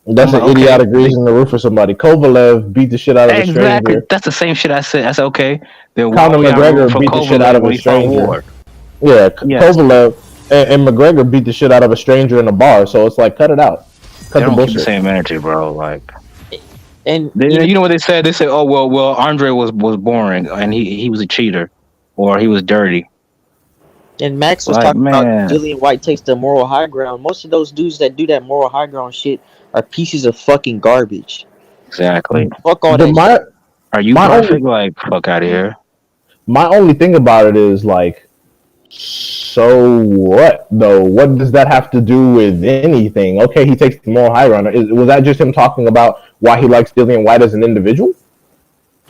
That's I'm an like, okay, idiotic reason to root for somebody. Kovalev beat the shit out of a exactly. stranger. That's the same shit I said. I said, okay, then why Conor we not rooting McGregor for beat the shit out Kovalev of when a he fought stranger. Ward? Yeah, Yes, Kovalev and McGregor beat the shit out of a stranger in a bar. So it's like, cut it out. they Cut the don't keep the bullshit. same energy, bro. Like, And you know what they said? They said, oh well, Andre was boring and he was a cheater or he was dirty. Max was Like, talking about man, Dillian White takes the moral high ground. Most of those dudes that do that moral high ground shit are pieces of fucking garbage. exactly. Fuck all But that shit. Are you my perfect? only Like, fuck out of here. my only thing about it is like, so what though? What does that have to do with anything? Okay, he takes the moral high ground. Was that just him talking about why he likes Dillian White as an individual?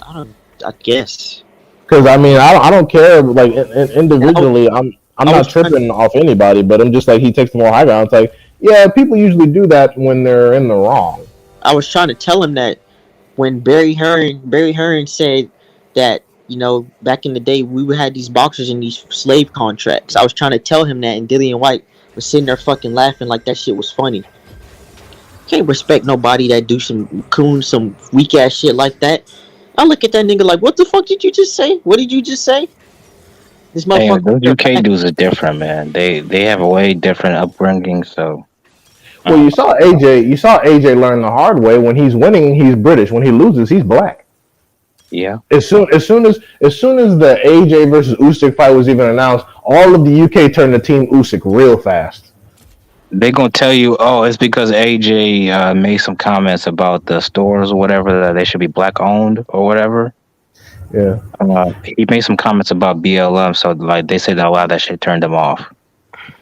I don't. I guess. Because I mean, I don't care. Like And individually, I'm I was not trying. tripping off anybody, but I'm just like he takes the moral high ground. It's like, yeah, people usually do that when they're in the wrong. I was trying to tell him that when Barry Hearn said that, back in the day we had these boxers in these slave contracts. I was trying to tell him that, and Dillian White was sitting there fucking laughing like that shit was funny. Can't respect nobody that do some weak ass shit like that. I look at that nigga like, what the fuck did you just say? What did you just say? This Hey, motherfucker those there UK laughing. dudes are different, man. They have a way different upbringing. So, Well, uh, You saw AJ learn the hard way. When he's winning, he's British. When he loses, he's black. yeah, As soon as the AJ versus Usyk fight was even announced, all of the UK turned to Team Usyk real fast. they gonna tell you, oh, it's because AJ made some comments about the stores or whatever that they should be black owned or whatever. Yeah. He made some comments about BLM, so like they said that a lot of that shit turned them off.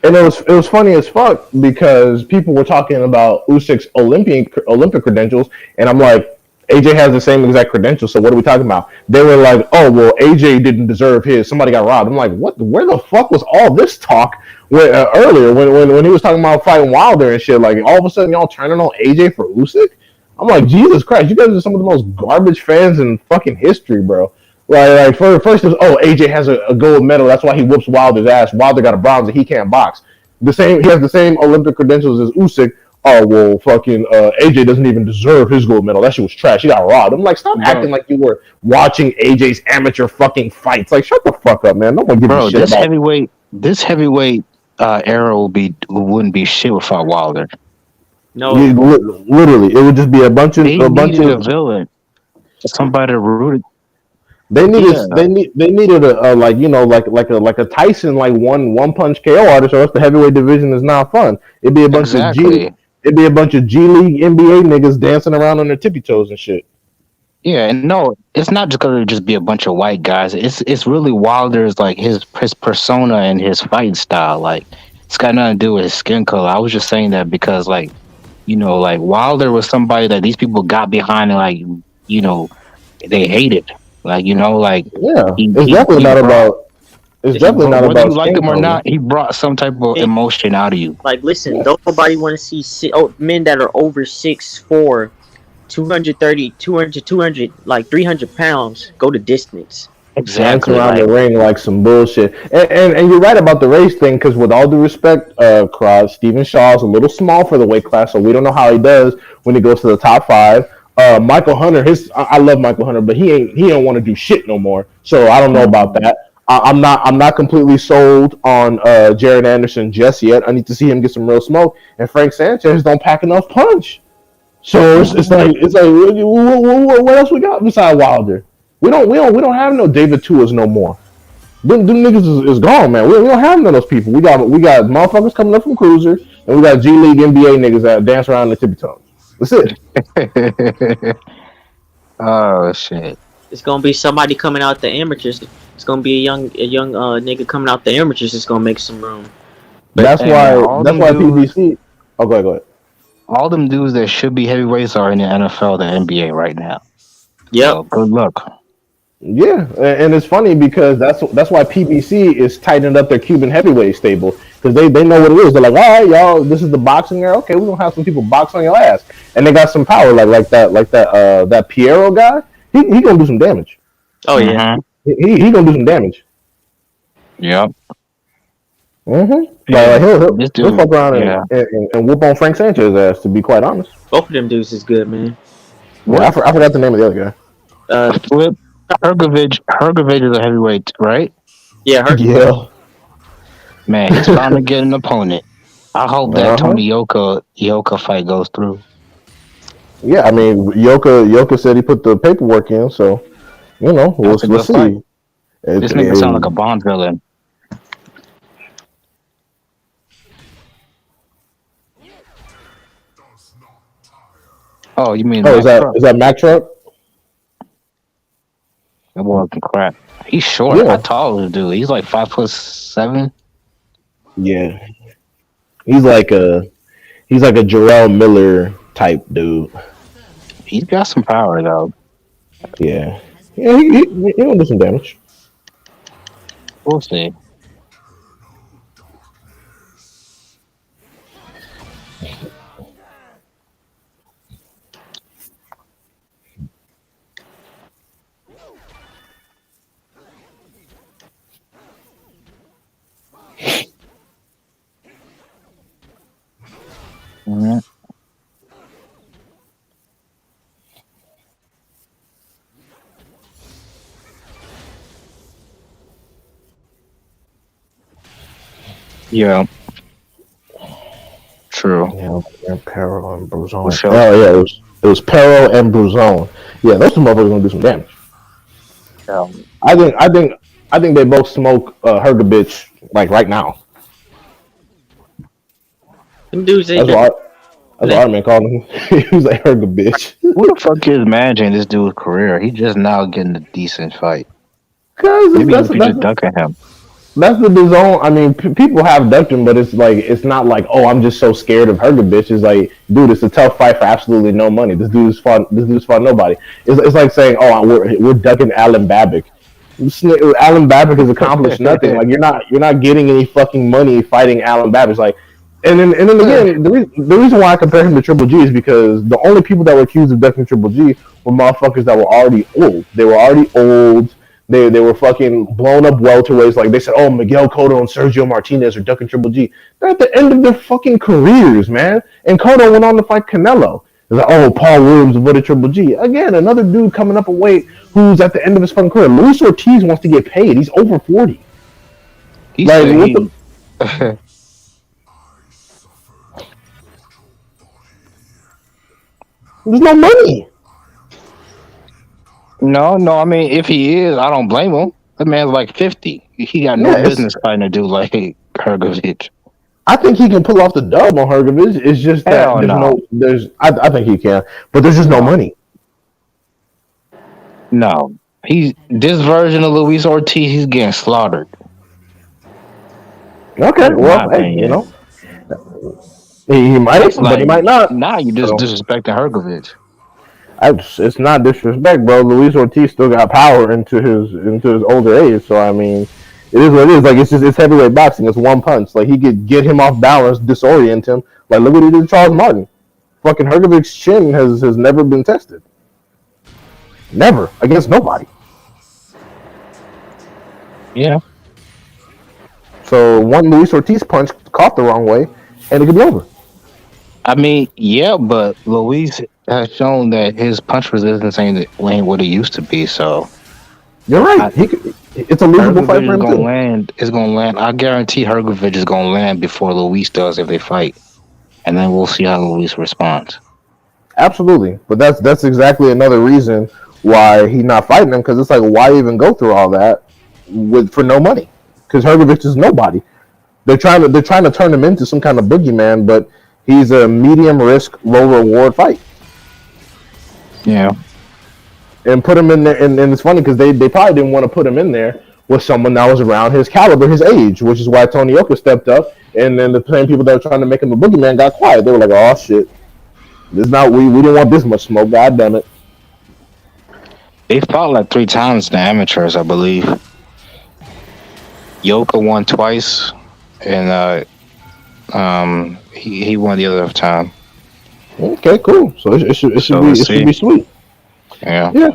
And it was funny as fuck because people were talking about Usyk's Olympic credentials, and I'm like, AJ has the same exact credentials. So what are we talking about? They were like, oh well, AJ didn't deserve his. Somebody got robbed. I'm like, what? Where the fuck was all this talk earlier when he was talking about fighting Wilder and shit? Like all of a sudden y'all turning on AJ for Usyk? I'm like, Jesus Christ, you guys are some of the most garbage fans in fucking history, bro. Like first it was, oh, AJ has a gold medal, that's why he whoops Wilder's ass. Wilder got a bronze and he can't box. He has the same Olympic credentials as Usyk. Oh well, fucking AJ doesn't even deserve his gold medal. That shit was trash. He got robbed. I'm like, stop Bro, acting like you were watching AJ's amateur fucking fights. Like, shut the fuck up, man. No one gives a bro, shit about. this heavyweight era wouldn't be shit without Wilder. No, Literally, it would just be a bunch of They a bunch needed a of. villain, somebody to root it. They Yeah, needed a like like a Tyson like one punch KO artist, or else the heavyweight division is not fun. It'd be a bunch of exactly. G League NBA niggas dancing around on their tippy toes and shit. Yeah, and no, it's not just gonna just be a bunch of white guys. It's really Wilder's like his persona and his fighting style. Like it's got nothing to do with his skin color. I was just saying that because like like Wilder was somebody that these people got behind and like you know they hated. Like like Yeah, he it's he definitely he not brought about. It's listen, definitely not whether you about like skin him or color. not, he brought some type of man, emotion out of you. like, listen, don't nobody want to see men that are over 6'4", 230, 200, 200, like 300 pounds go the distance. Dance Exactly. around the Like ring like some bullshit. And you're right about the race thing, because with all due respect, Cross, Stephen Shaw's a little small for the weight class, so we don't know how he does when he goes to the top five. Michael Hunter, I love Michael Hunter, but he don't want to do shit no more. So I don't know about that. I'm not completely sold on Jared Anderson just yet. I need to see him get some real smoke. And Frank Sanchez don't pack enough punch. So it's like what else we got beside Wilder? We don't have no David Tuas no more. Them niggas is gone, man. We don't have none of those people. We got motherfuckers coming up from Cruiser, and we got G League NBA niggas that dance around the tippy toes. That's it. oh shit. It's gonna be somebody coming out the amateurs. It's gonna be a young nigga coming out the amateurs. It's gonna make some room. But That's hey man, why that's why PBC. Oh, go ahead. all them dudes that should be heavyweights are in the NFL, the NBA right now. Yep. So good luck. Yeah, and it's funny because that's why PBC is tightening up their Cuban heavyweight stable, because they know what it is. They're like, all right, y'all, this is the boxing era. Okay, we're gonna have some people box on your ass, and they got some power, that Piero guy. He gonna do some damage. Oh yeah. Mhm. He gonna do some damage. Yep. Mm-hmm. But he'll This he'll dude, fuck around yeah. and whoop on Frank Sanchez ass. To be quite honest, Both of them dudes is good, man. yeah, What? I forgot the name of the other Flip Hergovich is a heavyweight, right? Yeah, guy. Yeah. Man, he's bound to get an opponent. I hope that Uh-huh. Tony Yoka fight goes through. Yeah, I mean, Yoka said he put the paperwork in, so That's a let's good fight. see. This nigga sound like a Bond villain. Oh, you mean Oh, Max Truck? is that Mac Truck? That boy can crap. He's short. Yeah. How tall is this dude? He's like 5'7". Yeah, he's like a Jarrell Miller type dude. He's got some power though. Yeah, yeah, he gonna do some damage. We'll see. Mhm. Yeah. True. Yeah, Peril and Bruzone. For sure. Oh yeah, it was Peril and Bruzone. Yeah, those two motherfuckers gonna do some damage. Yeah. I think they both smoke Hergovich like right now. them dudes ain't. That's what our man called him. He was like Hergovich. Who the fuck is managing this dude's career? He just now getting a decent fight. Cause Maybe that's, if you just duck at him. that's the Bruzone. I mean, people have ducked him, but it's not like, oh, I'm just so scared of Hergovich. It's like, dude, it's a tough fight for absolutely no money. This dude's fought nobody. It's like saying, oh, we're ducking Alan Babick. Alan Babick has accomplished nothing. Like you're not getting any fucking money fighting Alan Babick. It's like, and then again, the reason why I compare him to Triple G is because the only people that were accused of ducking Triple G were motherfuckers that were already old. They were already old. They were fucking blown up welterweights. Like they said, oh, Miguel Cotto and Sergio Martinez are ducking Triple G. They're at the end of their fucking careers, man. And Cotto went on to fight Canelo. It's like, oh, Paul Williams avoided Triple G. Again, another dude coming up a weight who's at the end of his fucking career. Luis Ortiz wants to get paid. He's over 40. He Like, said what he- the- There's no money. No, I mean, if he is, I don't blame him. The man's like 50. He got no Yeah, it's- business fighting a dude like Hergovich. I think he can pull off the dub on Hergovich. It's just that Hell I think he can, but there's just no money. No. This version of Luis Ortiz, he's getting slaughtered. Okay, In well, my hey, opinion. he might, It's but he might not. Now you just So- disrespecting Hergovich. It's not disrespect, bro. Luis Ortiz still got power into his older age, so I mean, it is what it is. Like it's heavyweight boxing. It's one punch. Like he could get him off balance, disorient him. Like look what he did to Charles Martin. Fucking Hergovich's chin has never been tested. Never against nobody. Yeah. So one Luis Ortiz punch caught the wrong way, and it could be over. I mean, yeah, but Luis has shown that his punch resistance ain't what it used to be, so You're right. It's a losable fight Hergovich for is him gonna too. land. It's gonna land. I guarantee Hergovich is gonna land before Luis does if they fight, and then we'll see how Luis responds. Absolutely, but that's exactly another reason why he's not fighting him. Because it's like, why even go through all that for no money? Because Hergovich is nobody. They're trying to turn him into some kind of boogeyman, but he's a medium risk, low reward fight. Yeah. And put him in there, and it's funny because they probably didn't want to put him in there with someone that was around his caliber, his age, which is why Tony Yoka stepped up, and then the same people that were trying to make him a boogeyman got quiet. They were like, "Oh shit, we didn't want this much smoke. God damn it." They fought like 3 times in the amateurs, I believe. Yoka won twice, and he won the other time. Okay, cool. So it should So we'll be sweet. Yeah. Yeah.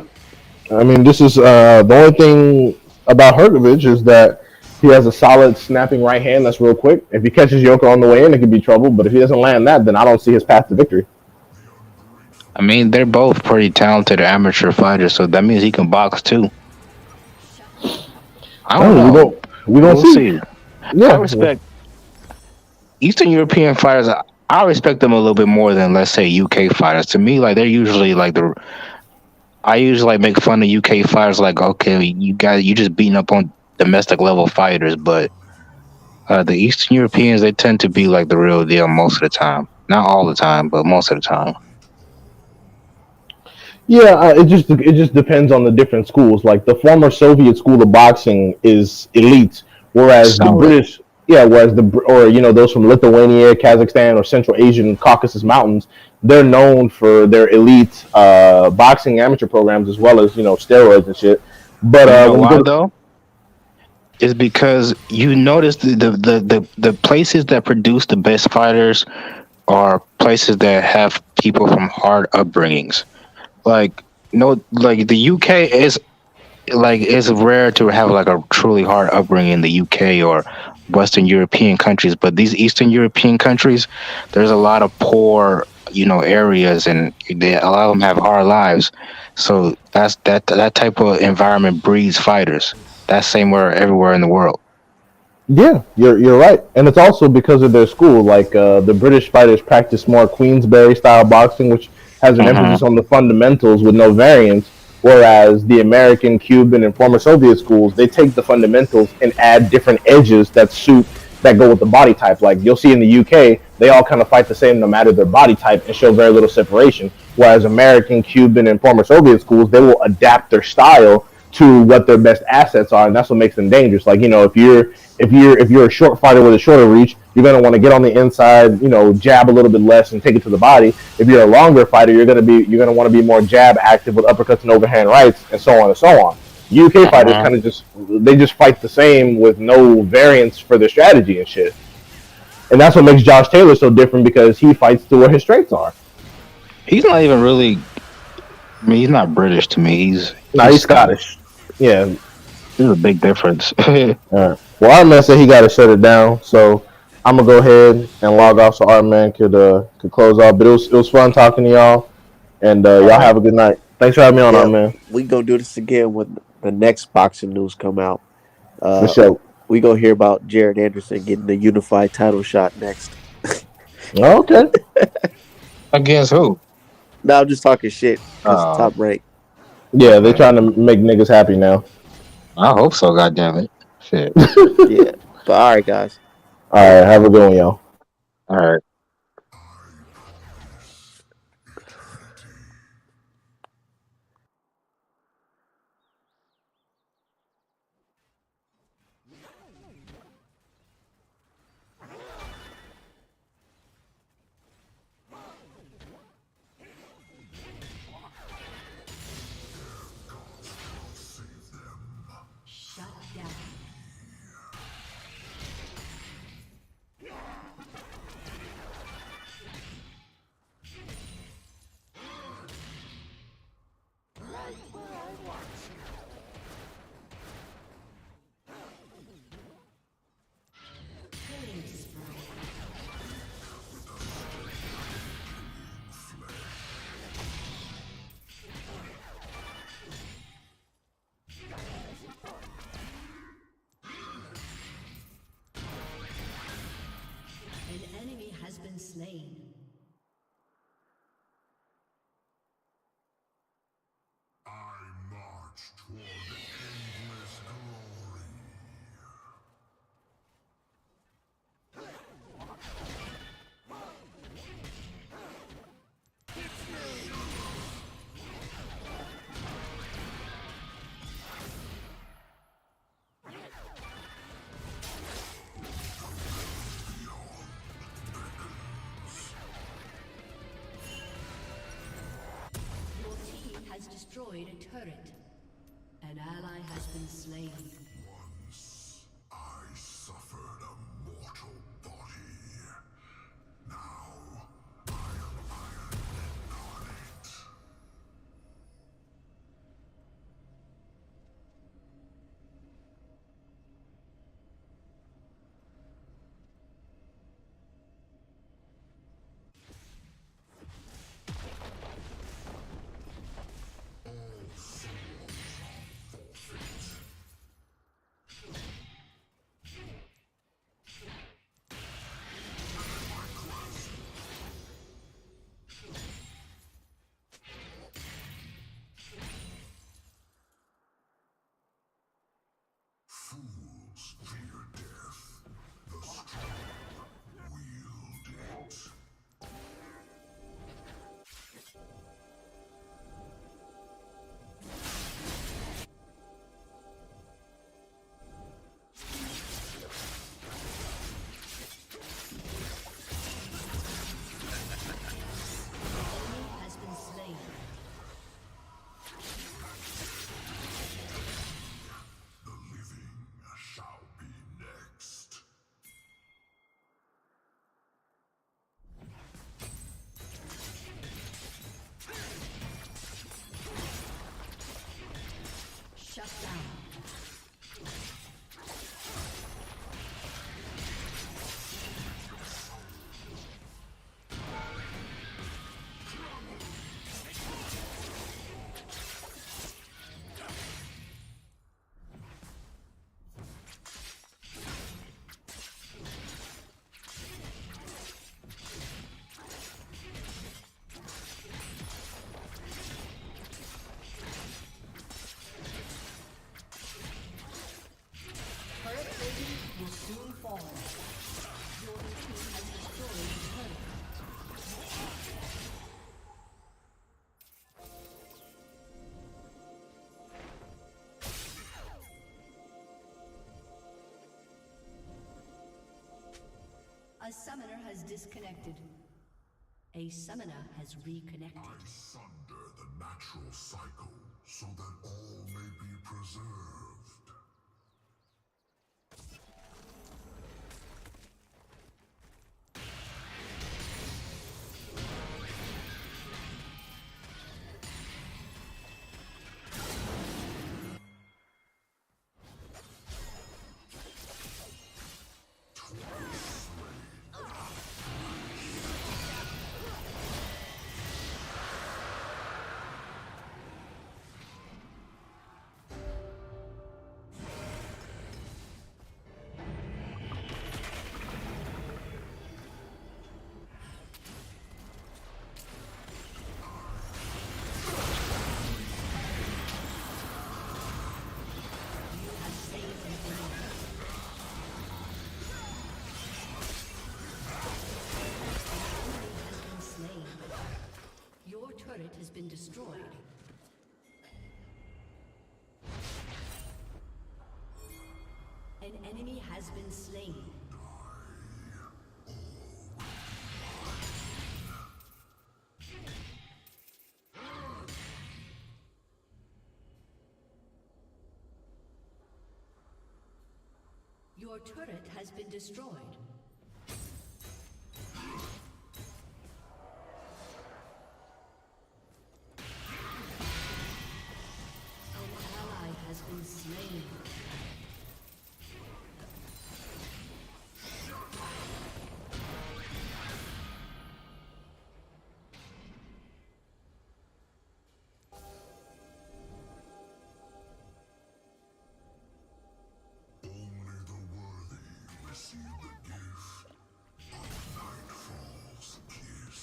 I mean, this is the only thing about Hergovich is that He has a solid snapping right hand that's real quick. If he catches Yoka on the way in, it could be trouble. But if he doesn't land that, then I don't see his path to victory. I mean, they're both pretty talented amateur fighters, so that means he can box too. I don't Oh, know. we don't We'll see. see. I Yeah, respect Eastern European fighters. I respect them a little bit more than, let's say, UK fighters. To me, like they're usually like the. I usually like make fun of UK fighters, like, okay, you guys, you just beating up on domestic level fighters, but the Eastern Europeans, they tend to be like the real deal most of the time. Not all the time, but most of the time. yeah. It just depends on the different schools. Like the former Soviet school of boxing is elite, whereas the Solid. British, yeah, whereas or those from Lithuania, Kazakhstan, or Central Asian Caucasus Mountains, they're known for their elite boxing amateur programs as well as steroids and shit. But You know when you why go to though? Is because you notice the places that produce the best fighters are places that have people from hard upbringings. Like no, like the UK is like it's rare to have like a truly hard upbringing in the UK or Western European countries, but these Eastern European countries, there's a lot of poor, areas, and a lot of them have hard lives. So that type of environment breeds fighters. That's same where everywhere in the world. Yeah, you're right, and it's also because of their school. Like the British fighters practice more Queensberry style boxing, which has an Hmm. emphasis on the fundamentals with no variance. Whereas the American, Cuban, and former Soviet schools, they take the fundamentals and add different edges that go with the body type. Like you'll see in the UK, they all kind of fight the same no matter their body type and show very little separation. Whereas American, Cuban, and former Soviet schools, they will adapt their style to what their best assets are, and that's what makes them dangerous. Like if you're a short fighter with a shorter reach, you're gonna want to get on the inside, jab a little bit less and take it to the body. If you're a longer fighter, you're gonna want to be more jab active with uppercuts and overhand rights, and so on and so on. UK fighters Hmm. kind of just fight the same with no variance for their strategy and shit. And that's what makes Josh Taylor so different because he fights to where his strengths are. He's not even really. I mean, he's not British to me. Now He's he's Scottish. Scottish. Yeah. There's a big difference. Well, our man said he got to shut it down, so I'm gonna go ahead and log off so our man could close off. But it was fun talking to y'all, and All y'all right. have a good night. Thanks for having me on, our Yeah, man. we gonna do this again when the next boxing news come out. For Uh, sure. we gonna hear about Jared Anderson getting the unified title shot next. Okay. Against who? Now I'm just talking shit because Oh, top rank. Yeah, they're okay. trying to make niggas happy now. I hope so. God damn it. Shit. Yeah, but all right, guys. All right, have a good one, y'all. All right. Shut down. Killing spree. An enemy has been slain. Your team has destroyed a turret. An ally has been slain. Shut down. Turret plating will soon fall. Your team has destroyed the turret. A summoner has disconnected. A summoner has reconnected. I sunder the natural cycle so that all may be preserved. Your turret has been destroyed. An enemy has been slain. Your turret has been destroyed. Has been slain. Only the worthy receive the gift of Nightfall's kiss.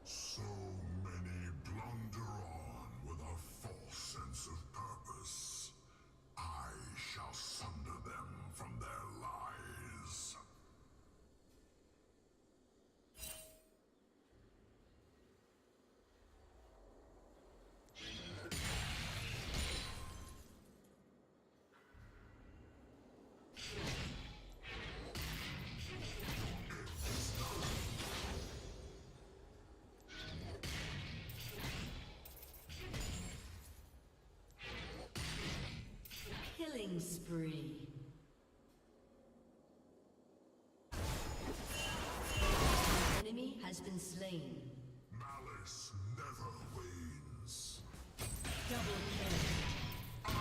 So many blunder on with a false sense of purpose. I shall sunder them from their lies. Killing spree. Enemy has been slain. Malice never wanes. Double kill. An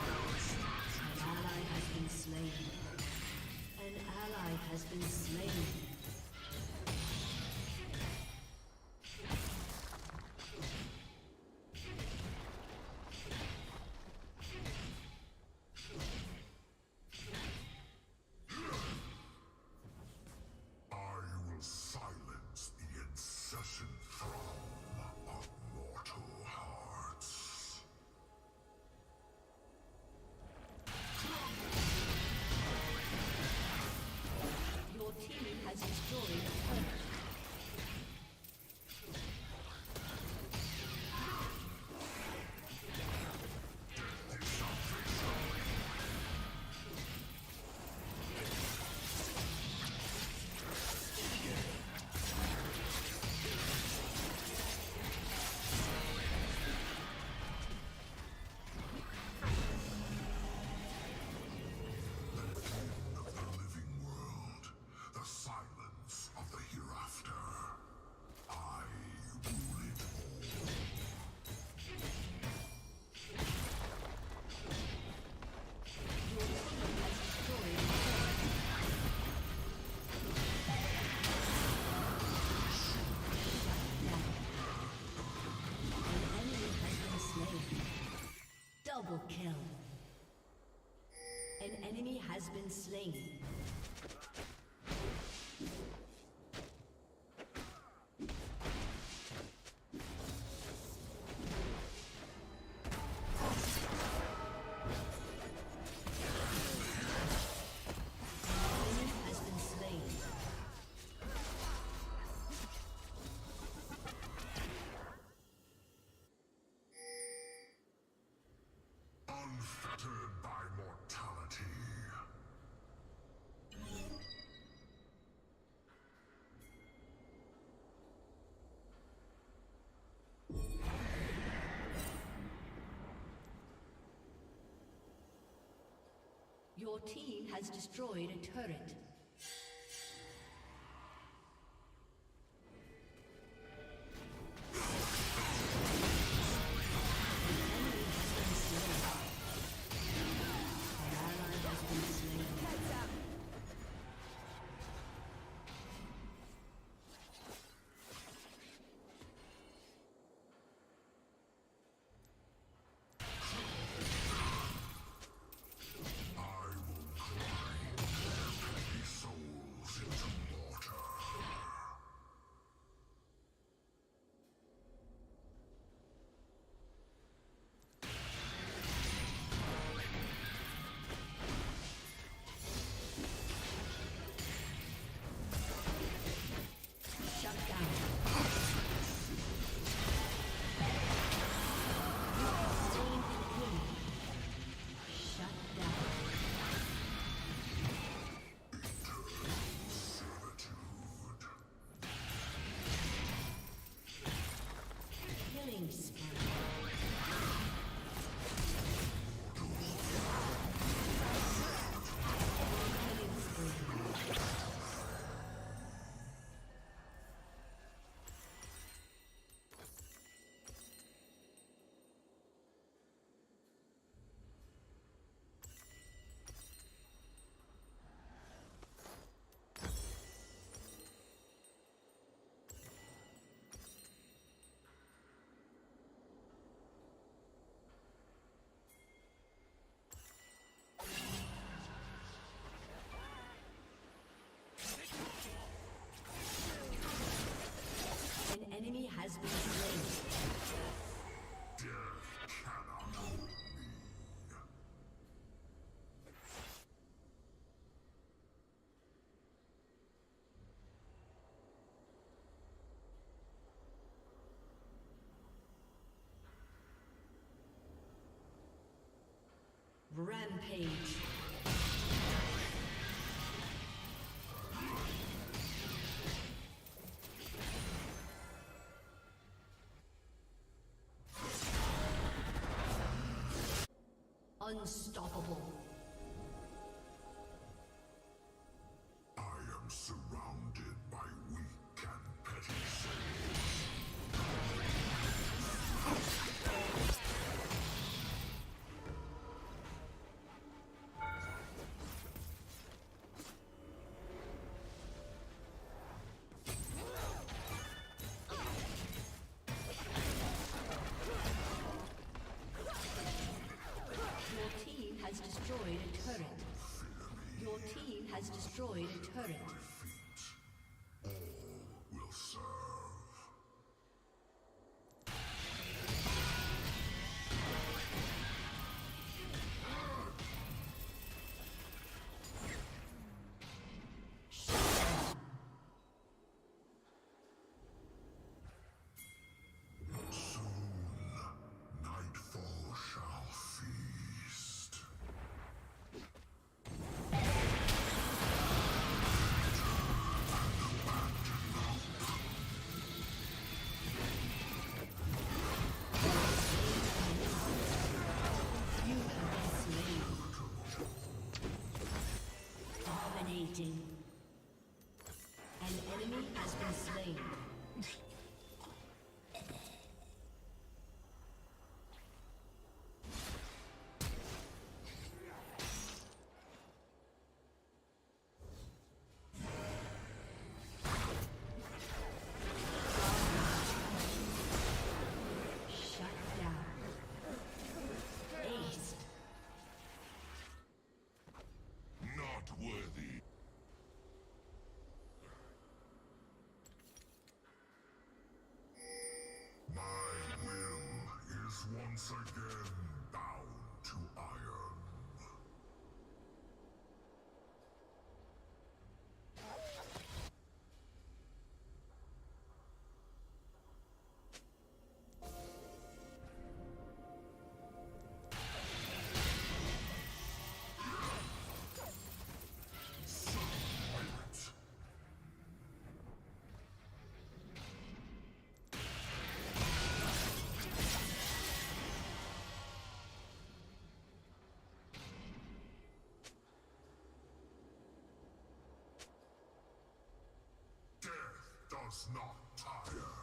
ally has been slain. An ally has been slain. I will silence the incessant throng of mortal hearts. been slain. Unfettered by mortality. Your team has destroyed a turret. I will grind their petty souls into mortar. Shut down. Slain an enemy. Shut down. Servitude. Killing spree. Killing spree. An enemy has been slain. Death cannot hold me. Rampage. Unstoppable. I am surrounded by weak and petty souls. Your team has destroyed a turret. Your team has destroyed a turret. Feet. All will serve. Soon, nightfall shall feast. once again bound to iron. Silent. Death does not tire.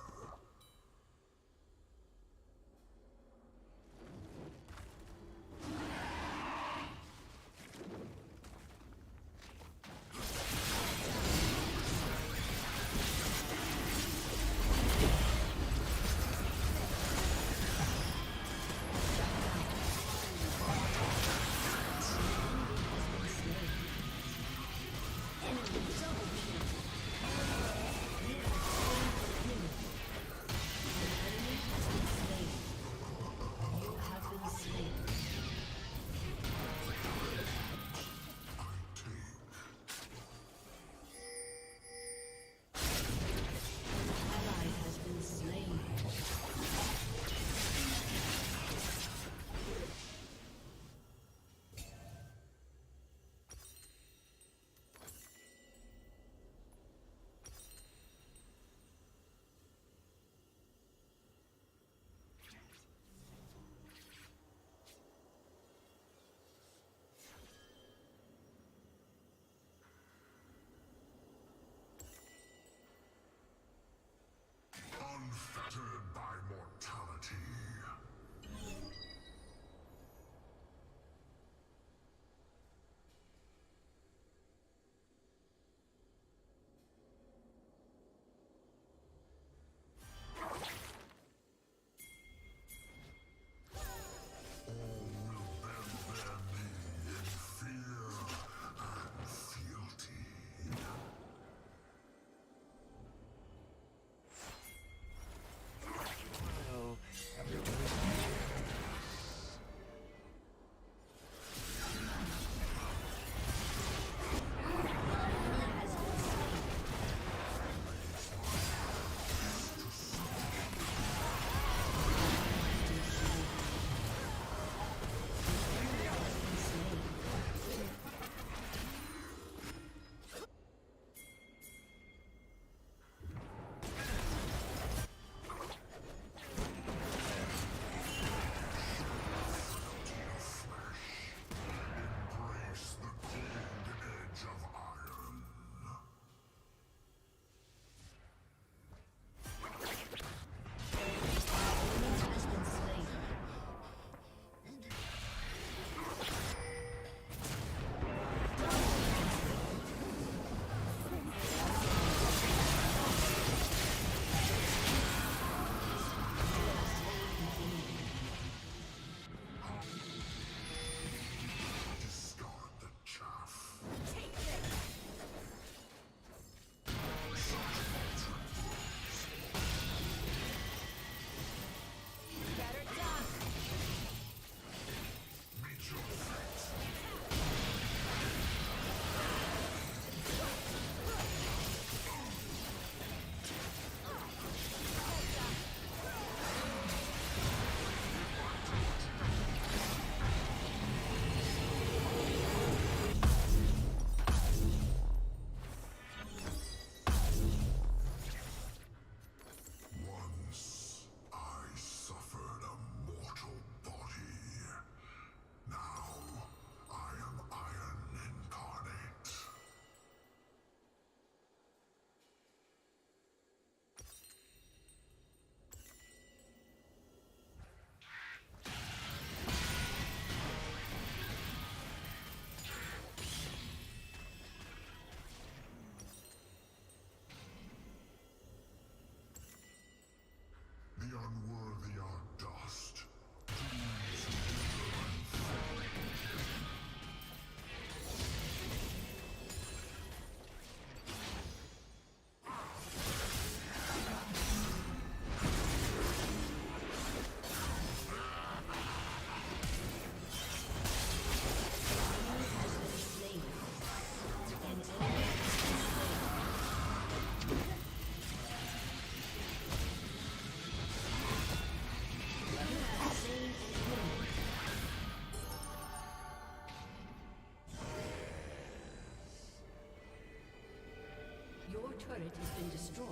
turret has been destroyed.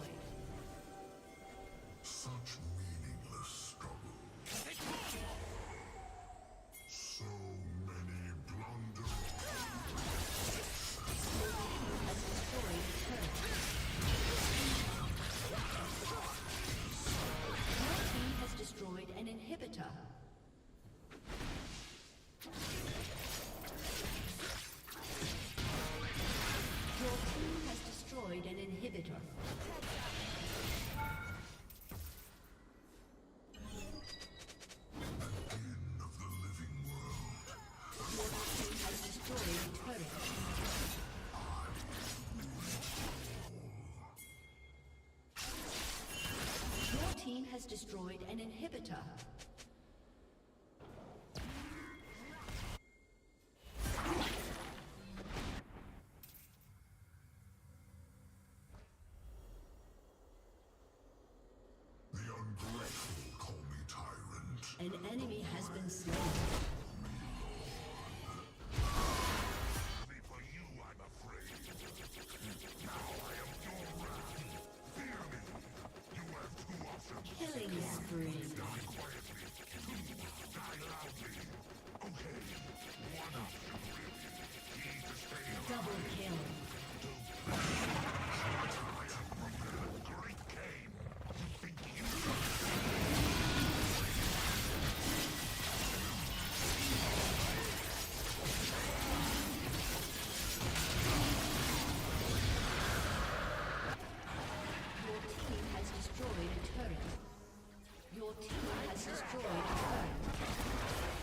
Such meaningless struggle. So many blunders. Has destroyed a turret. Your team has destroyed an inhibitor. Your team has destroyed an inhibitor. End of the living world. Your team has destroyed a turret. Your team has destroyed an inhibitor. The ungrateful call me tyrant. An enemy has been slain. Only for you, I'm afraid. Now I am your wrath. Fear me. You have two options. Killing spree. Die quietly. Two, die loudly. Okay. One option, really. Key to stay alive. Double kill. I am prepared. Great game. You think you Your team has destroyed a turret. Your team has destroyed a turret.